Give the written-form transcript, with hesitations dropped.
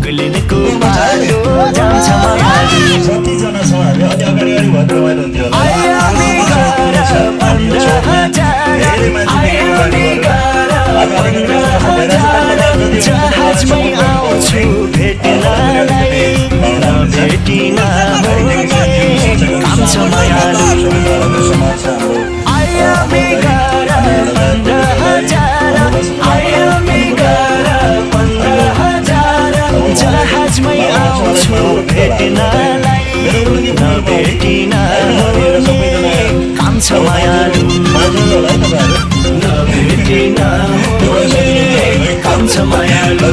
पुग्लिनको बाटो जान्छ मायालु जतिजना छौँ हामी अलि अगाडि अगाडि भएर रमाइलो हुन्थ्यो होला आयामी गर 15,000 आयामी गर 15,000 जहाजमै आउँछु भेट्नलाई नभेटिन हुने काम छ मायालु आयामी गर 15,000 आयामी गर 15,000 जहाजमै आउँछु भेट्नलाई नभेटिन हुने काम छ मायालु नभेटिन हुने काम छ मायालु